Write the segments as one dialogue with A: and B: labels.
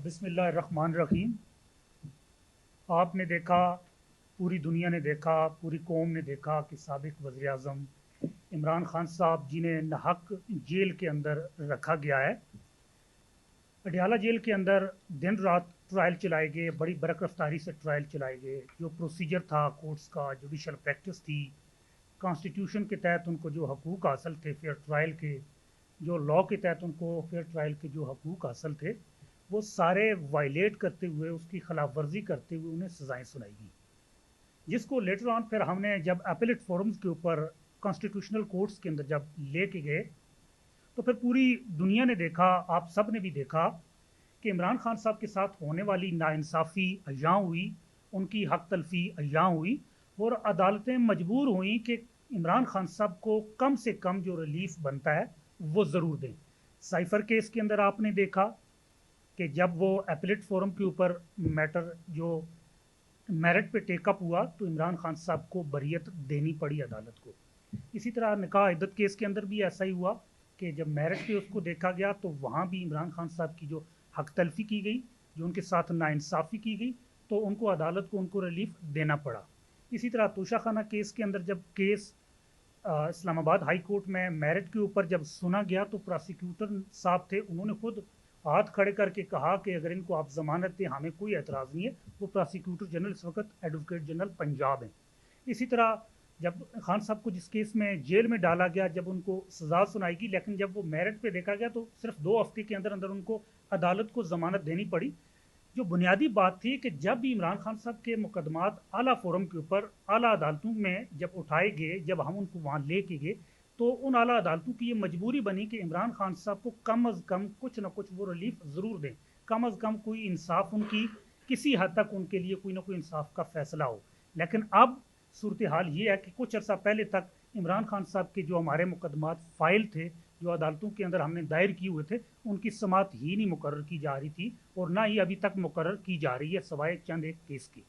A: बिस्मिल्लाहिर्रहमानिर्रहीम। आपने देखा, पूरी दुनिया ने देखा, पूरी कौम ने देखा कि साबिक वज़ीर आज़म इमरान खान साहब जिन्हें नाहक जेल के अंदर रखा गया है। अडियाला जेल के अंदर दिन रात ट्रायल चलाए गए, बड़ी बरक रफ्तारी से ट्रायल चलाए गए। जो प्रोसीजर था कोर्ट्स का, जुडिशल प्रैक्टिस थी, कॉन्स्टिट्यूशन के तहत उनको जो हकूक़ हासिल थे फेयर ट्रायल के, जो लॉ के तहत उनको फेयर ट्रायल के जो हकूक़ हासिल थे, वो सारे वायलेट करते हुए, उसकी खिलाफ वर्जी करते हुए उन्हें सज़ाएँ सुनाई गई। जिसको लेटर ऑन फिर हमने जब अपीलेट फोरम्स के ऊपर कॉन्स्टिट्यूशनल कोर्ट्स के अंदर जब लेके गए, तो फिर पूरी दुनिया ने देखा, आप सब ने भी देखा कि इमरान खान साहब के साथ होने वाली नाइंसाफ़ी अय्यां हुई, उनकी हक तलफ़ी अय्यां हुई, और अदालतें मजबूर हुई कि इमरान खान साहब को कम से कम जो रिलीफ बनता है वो ज़रूर दें। साइफ़र केस के अंदर आपने देखा कि जब वो अपीलेट फोरम के ऊपर मैटर जो मेरिट पे टेकअप हुआ, तो इमरान खान साहब को बरियत देनी पड़ी अदालत को। इसी तरह निकाह इद्दत केस के अंदर भी ऐसा ही हुआ कि जब मेरिट पे उसको देखा गया, तो वहाँ भी इमरान खान साहब की जो हक तलफ़ी की गई, जो उनके साथ नाइंसाफ़ी की गई, तो उनको अदालत को उनको रिलीफ देना पड़ा। इसी तरह तोशा खाना केस के अंदर जब केस इस्लामाबाद हाई कोर्ट में मेरिट के ऊपर जब सुना गया, तो प्रोसिक्यूटर साहब थे, उन्होंने खुद हाथ खड़े करके कहा कि अगर इनको आप ज़मानत दें, हमें कोई एतराज़ नहीं है। वो प्रोसिक्यूटर जनरल इस वक्त एडवोकेट जनरल पंजाब हैं। इसी तरह जब खान साहब को जिस केस में जेल में डाला गया, जब उनको सज़ा सुनाई गई, लेकिन जब वो मेरिट पे देखा गया, तो सिर्फ 2 हफ्ते के अंदर अंदर उनको अदालत को ज़मानत देनी पड़ी। जो बुनियादी बात थी कि जब भी इमरान खान साहब के मुकदमात आला फोरम के ऊपर आला अदालतों में जब उठाए गए, जब हम उनको वहाँ लेके गए, तो उन आला अदालतों की ये मजबूरी बनी कि इमरान खान साहब को कम अज़ कम कुछ ना कुछ वो रिलीफ ज़रूर दें, कम अज़ कम कोई इंसाफ उनकी किसी हद तक उनके लिए कोई ना कोई इंसाफ का फैसला हो। लेकिन अब सूरत हाल ये है कि कुछ अर्सा पहले तक इमरान खान साहब के जो हमारे मुकदमात फ़ाइल थे, जो अदालतों के अंदर हमने दायर किए हुए थे, उनकी समाअत ही नहीं मुकर्रर की जा रही थी, और ना ही अभी तक मुकर्रर की जा रही है, सवाए चंद एक केस की।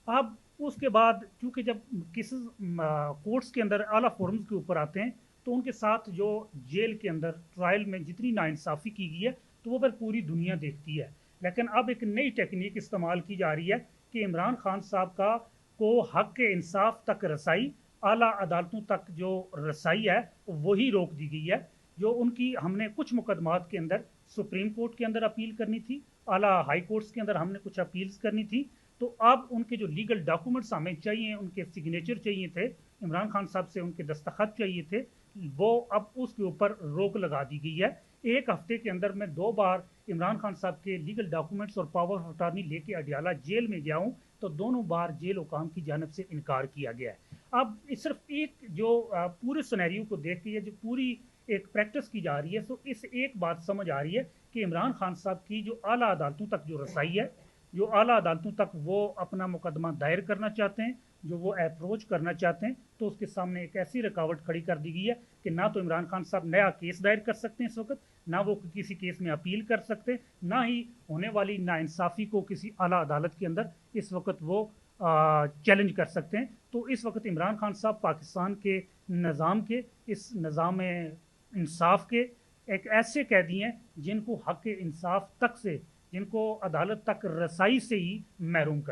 A: अब उसके बाद चूँकि जब केसेस कोर्ट्स के अंदर आला फोरम्स के ऊपर आते हैं, तो उनके साथ जो जेल के अंदर ट्रायल में जितनी नाइंसाफ़ी की गई है, तो वो फिर पूरी दुनिया देखती है। लेकिन अब एक नई टेक्निक इस्तेमाल की जा रही है कि इमरान खान साहब का को हक के इंसाफ तक रसाई, आला अदालतों तक जो रसाई है, वही रोक दी गई है। जो उनकी हमने कुछ मुकदमात के अंदर सुप्रीम कोर्ट के अंदर अपील करनी थी, आला हाई कोर्ट्स के अंदर हमने कुछ अपील्स करनी थी, तो अब उनके जो लीगल डॉक्यूमेंट्स हमें चाहिए, उनके सिग्नेचर चाहिए थे, इमरान खान साहब से उनके दस्तखत चाहिए थे, वो अब उसके ऊपर रोक लगा दी गई है। 1 हफ्ते के अंदर मैं 2 बार इमरान खान साहब के लीगल डॉक्यूमेंट्स और पावर ऑफ अटॉर्नी लेके अडियाला जेल में गया हूँ, तो दोनों बार जेल हुकाम की जानिब से इनकार किया गया है। अब सिर्फ एक जो पूरे सिनेरियो को देख के ये जो पूरी एक प्रैक्टिस की जा रही है, तो इस एक बात समझ आ रही है कि इमरान खान साहब की जो आला अदालतों तक जो रसाई है, जो आला अदालतों तक वो अपना मुकदमा दायर करना चाहते हैं, जो वो अप्रोच करना चाहते हैं, तो उसके सामने एक ऐसी रुकावट खड़ी कर दी गई है कि ना तो इमरान खान साहब नया केस दायर कर सकते हैं इस वक्त, ना वो किसी केस में अपील कर सकते, ना ही होने वाली नाइंसाफ़ी को किसी आला अदालत के अंदर इस वक्त वो चैलेंज कर सकते हैं। तो इस वक्त इमरान खान साहब पाकिस्तान के निज़ाम के, इस निज़ाम इंसाफ के एक ऐसे कैदी हैं जिनको हक इंसाफ तक से, जिनको अदालत तक रसाई से ही महरूम कर